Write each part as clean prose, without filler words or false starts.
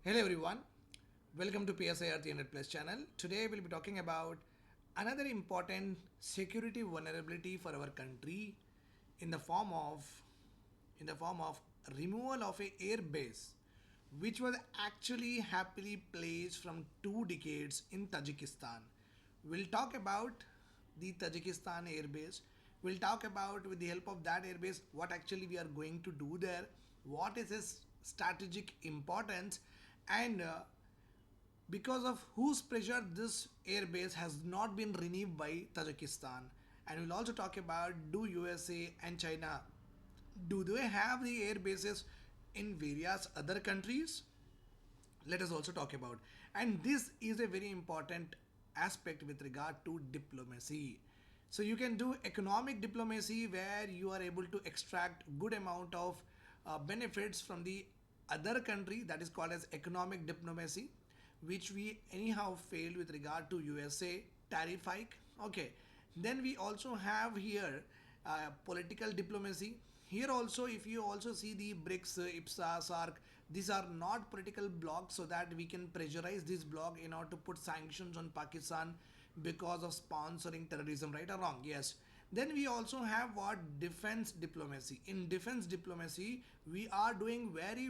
Hello everyone, welcome to PSIR 300 Plus channel. Today we'll be talking about another important security vulnerability for our country in the form of removal of a air base which was actually happily placed from 2 decades in Tajikistan. We'll talk about the Tajikistan airbase. We'll talk about, with the help of that airbase, what actually we are going to do there, what is its strategic importance, and because of whose pressure this airbase has not been renewed by Tajikistan. And we'll also talk about, do USA and China, do they have the air bases in various other countries? Let us also talk about. And this is a very important aspect with regard to diplomacy. So you can do economic diplomacy where you are able to extract good amount of benefits from the other country, that is called as economic diplomacy, which we anyhow failed with regard to USA tariff hike. Okay, then we also have here political diplomacy. Here also, if you also see the BRICS, IPSA, SARC, these are not political blocs, so that we can pressurize this bloc in order to put sanctions on Pakistan because of sponsoring terrorism, right or wrong? Yes. Then we also have what, defense diplomacy. In defense diplomacy, we are doing very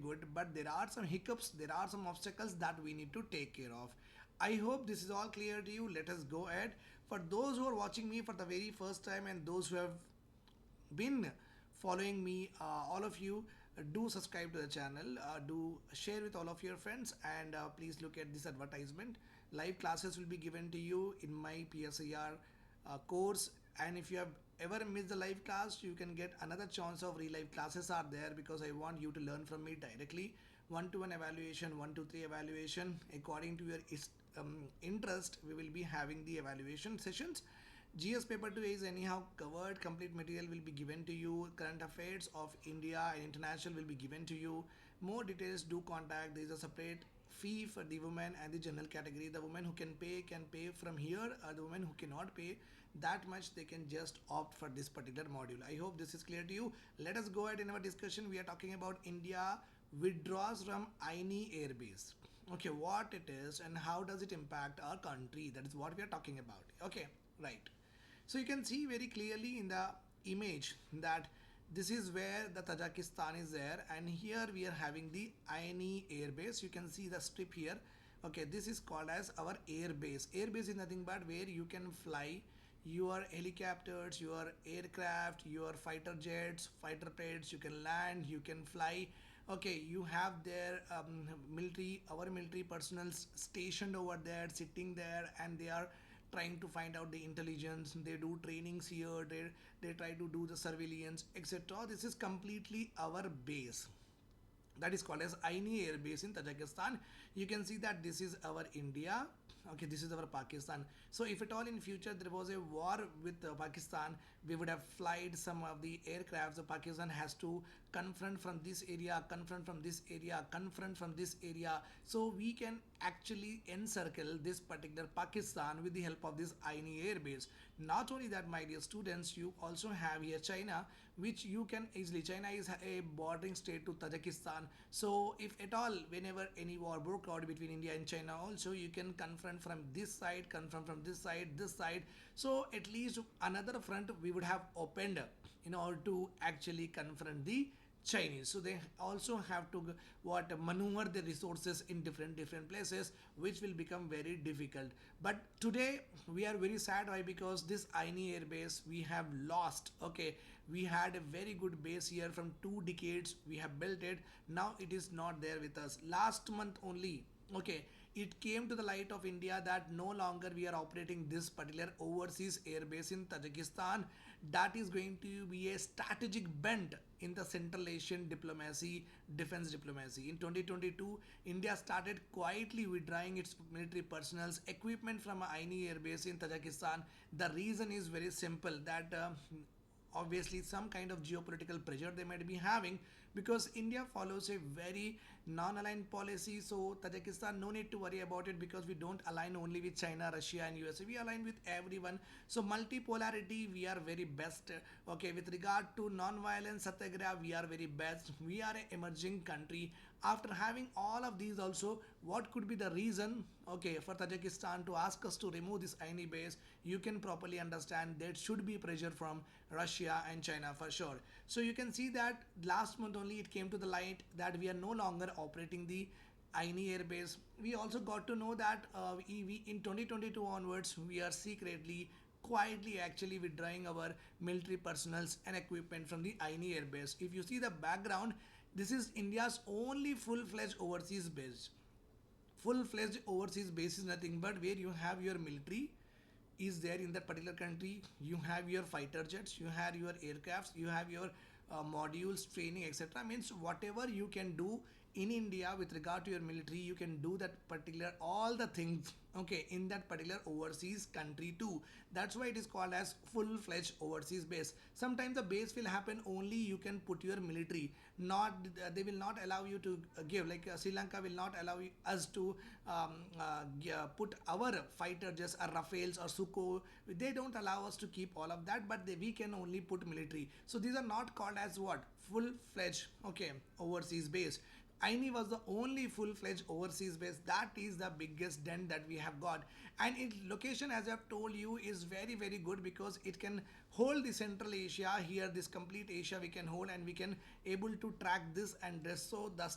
good, but there are some hiccups, there are some obstacles that we need to take care of. I hope this is all clear to you. Let us go ahead. For those who are watching me for the very first time and those who have been following me, all of you, do subscribe to the channel, do share with all of your friends, and please look at this advertisement. Live classes will be given to you in my PSIR course, and if you have ever missed the live class, you can get another chance of real live classes are there, because I want you to learn from me directly. 1 to 1 evaluation, 1 to 3 evaluation, according to your interest, we will be having the evaluation sessions. GS paper 2 is anyhow covered. Complete material will be given to you. Current affairs of India and international will be given to you. More details, do contact. There is a separate fee for the women and the general category. The women who can pay from here. The women who cannot pay that much, they can just opt for this particular module. I hope this is clear to you. Let us go ahead in our discussion. We are talking about India withdraws from Ayni airbase. Okay, what it is and how does it impact our country? That is what we are talking about. Okay, right. So you can see very clearly in the image that this is where the Tajikistan is there, and here we are having the Ayni airbase. You can see the strip here. Okay, this is called as our airbase. Airbase is nothing but where you can fly your helicopters, your aircraft, your fighter jets, fighter planes. You can land, you can fly. Okay, you have their our military personnel stationed over there, sitting there, and they are trying to find out the intelligence. They do trainings here, they try to do the surveillance, etc. This is completely our base, that is called as Ayni Air Base in Tajikistan. You can see that this is our India. Okay, this is our Pakistan. So if at all in future there was a war with Pakistan, we would have flied some of the aircrafts. So Pakistan has to confront from this area, confront from this area, confront from this area. So we can actually encircle this particular Pakistan with the help of this Ayni Air Base. Not only that, my dear students, you also have here China, which you can easily, China is a bordering state to Tajikistan. So if at all, whenever any war broke out between India and China, also you can confront from this side, confront from this side, this side. So at least another front we would have opened in order to actually confront the Chinese. So they also have to maneuver the resources in different places, which will become very difficult. But today we are very sad. Why? Because this Ayni air base we have lost. Okay, we had a very good base here from 2 decades. We have built it. Now it is not there with us. Last month only. Okay, it came to the light of India that no longer we are operating this particular overseas airbase in Tajikistan. That is going to be a strategic bend in the Central Asian diplomacy, defense diplomacy. In 2022, India started quietly withdrawing its military personnel's equipment from Ayni airbase in Tajikistan. The reason is very simple, that obviously some kind of geopolitical pressure they might be having, because India follows a very non-aligned policy. So Tajikistan, no need to worry about it, because we don't align only with China, Russia and USA, we align with everyone. So multipolarity, we are very best. Okay, with regard to non-violence satyagraha, we are very best. We are an emerging country. After having all of these also, what could be the reason, okay, for Tajikistan to ask us to remove this Ayni base? You can properly understand there should be pressure from Russia and China for sure. So you can see that last month only it came to the light that we are no longer operating the Ayni airbase. We also got to know that we in 2022 onwards, we are secretly, quietly actually withdrawing our military personals and equipment from the Ayni airbase. If you see the background, this is India's only full-fledged overseas base. Full-fledged overseas base is nothing but where you have your military is there in that particular country. You have your fighter jets, you have your aircrafts, you have your modules, training, etc. Means whatever you can do in India with regard to your military, you can do that particular all the things, okay, in that particular overseas country too. That's why it is called as full-fledged overseas base. Sometimes the base will happen only you can put your military, not they will not allow you to give, like Sri Lanka will not allow us to put our fighter jets or Rafales or Sukhoi. They don't allow us to keep all of that, but we can only put military. So these are not called as what, full-fledged, okay, overseas base. Ayni was the only full-fledged overseas base. That is the biggest dent that we have got, and its location, as I've told you, is very very good, because it can hold the Central Asia here. This complete Asia we can hold, and we can able to track this and this. So the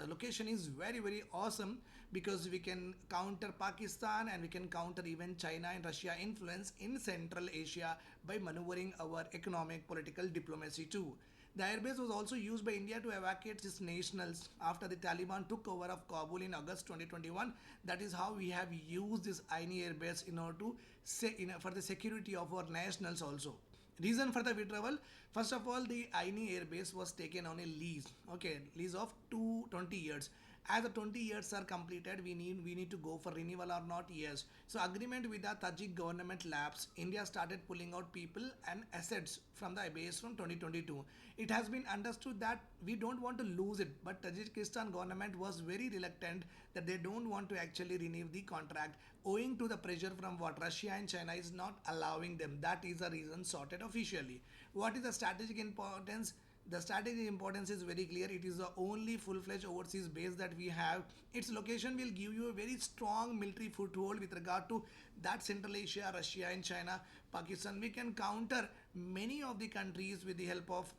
location is very very awesome, because we can counter Pakistan and we can counter even China and Russia influence in Central Asia by maneuvering our economic, political diplomacy too. The airbase was also used by India to evacuate its nationals after the Taliban took over of Kabul in August 2021. That is how we have used this Ayni airbase in order to say for the security of our nationals also. Reason for the withdrawal: first of all, the Ayni airbase was taken on a lease, okay, lease of 20 years. As the 20 years are completed, we need to go for renewal or not? Yes. So agreement with the Tajik government lapsed. India started pulling out people and assets from the base from 2022. It has been understood that we don't want to lose it, but Tajikistan government was very reluctant, that they don't want to actually renew the contract, owing to the pressure from what Russia and China is not allowing them. That is the reason sorted officially. What is the strategic importance? The strategic importance is very clear. It is the only full-fledged overseas base that we have. Its location will give you a very strong military foothold with regard to that Central Asia, Russia and China, Pakistan. We can counter many of the countries with the help of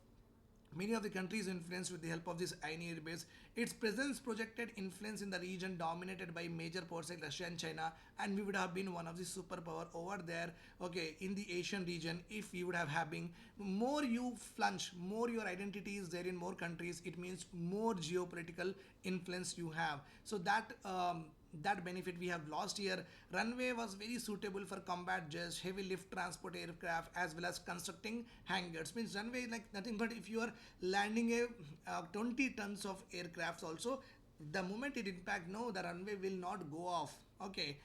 many of the countries influenced with the help of this Ayni airbase. Its presence projected influence in the region dominated by major powers like Russia and China, and we would have been one of the superpower over there, okay, in the Asian region, if we would have having more. You flunch more, your identity is there in more countries, it means more geopolitical influence you have. So that benefit we have lost here. Runway was very suitable for combat jets, heavy lift transport aircraft, as well as constructing hangars. Means runway like nothing but if you are landing a 20 tons of aircrafts also, the moment it impact, no, the runway will not go off, okay,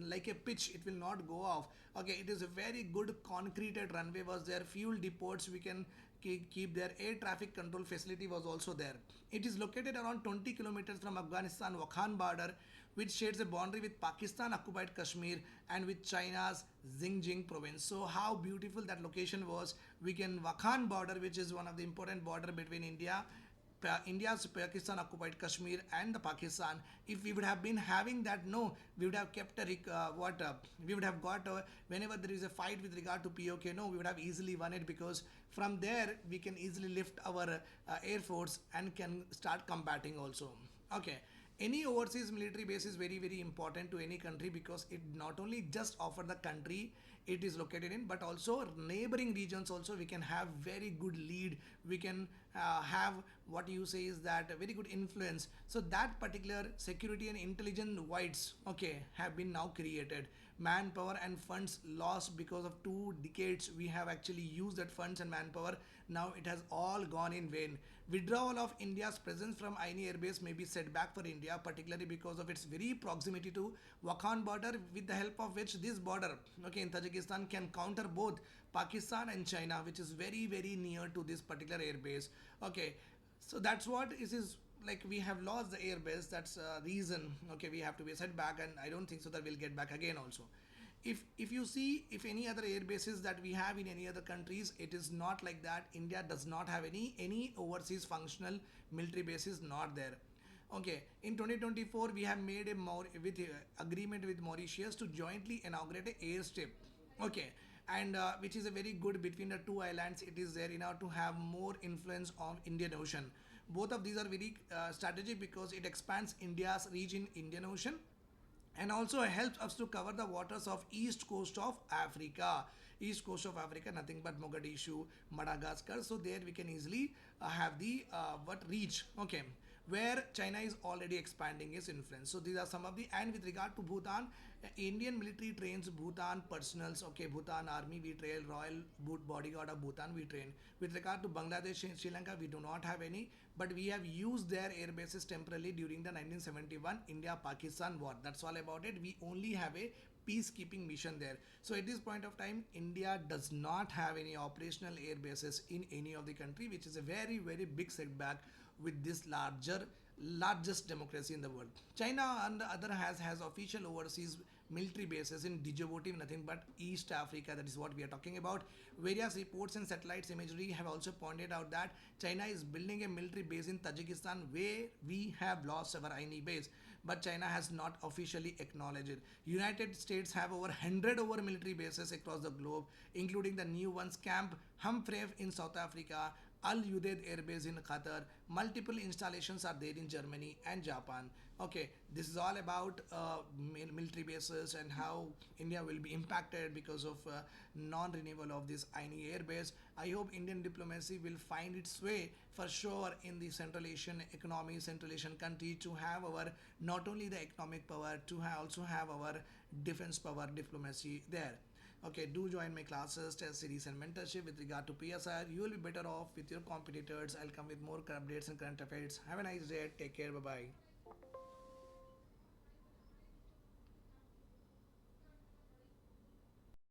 like a pitch, it will not go off, okay. It is a very good concreted runway was there. Fuel depots we can keep there. Air traffic control facility was also there. It is located around 20 kilometers from Afghanistan Wakhan border, which shares a boundary with Pakistan occupied Kashmir and with China's Xinjiang province. So how beautiful that location was. We can Wakhan border, which is one of the important border between India's Pakistan occupied Kashmir and the Pakistan. If we would have been having that, no, we would have kept we would have got whenever there is a fight with regard to POK, no, we would have easily won it, because from there we can easily lift our air force and can start combating also, okay. Any overseas military base is very very important to any country, because it not only just offer the country it is located in, but also neighboring regions also we can have very good lead. We can have what you say is that a very good influence. So that particular security and intelligence voids, okay, have been now created. Manpower and funds lost because of 2 decades. We have actually used that funds and manpower. Now it has all gone in vain. Withdrawal of India's presence from Ayni airbase may be setback for India, particularly because of its very proximity to Wakhan border, with the help of which this border, okay, in Tajikistan can counter both Pakistan and China, which is very very near to this particular airbase, okay. So that's what is like we have lost the airbase. That's a reason. Okay, we have to be set back, and I don't think so that we'll get back again also. If you see, if any other air bases that we have in any other countries, it is not like that. India does not have any overseas functional military bases, not there. Okay, in 2024 we have made a more with agreement with Mauritius to jointly inaugurate a airstrip. Okay, and which is a very good between the two islands. It is there in order to have more influence on Indian Ocean. Both of these are very strategic because it expands India's reach in Indian Ocean and also helps us to cover the waters of east coast of Africa. East coast of Africa, nothing but Mogadishu, Madagascar. So there we can easily have the what reach. Okay, where China is already expanding its influence. So these are some of the, and with regard to Bhutan, Indian military trains Bhutan personals. Okay, Bhutan army we train, Royal Bodyguard of Bhutan we train. With regard to Bangladesh and Sri Lanka, we do not have any, but we have used their air bases temporarily during the 1971 India-Pakistan war. That's all about it. We only have a peacekeeping mission there. So at this point of time, India does not have any operational air bases in any of the country, which is a very big setback with this largest democracy in the world. China, on the other has official overseas military bases in Djibouti, nothing but East Africa. That is what we are talking about. Various reports and satellites imagery have also pointed out that China is building a military base in Tajikistan, where we have lost our Ayni base, but China has not officially acknowledged it. United States have over 100 over military bases across the globe, including the new ones Camp Humphrey in South Africa, Al Udeid Air Base in Qatar. Multiple installations are there in Germany and Japan. Okay, this is all about military bases and how India will be impacted because of non-renewal of this Aini air base. I hope Indian diplomacy will find its way for sure in the Central Asian economy, Central Asian country, to have our not only the economic power, to also have our defense power diplomacy there. Okay, do join my classes, test series, and mentorship with regard to PSIR. You will be better off with your competitors. I'll come with more updates and current affairs. Have a nice day. Take care. Bye bye.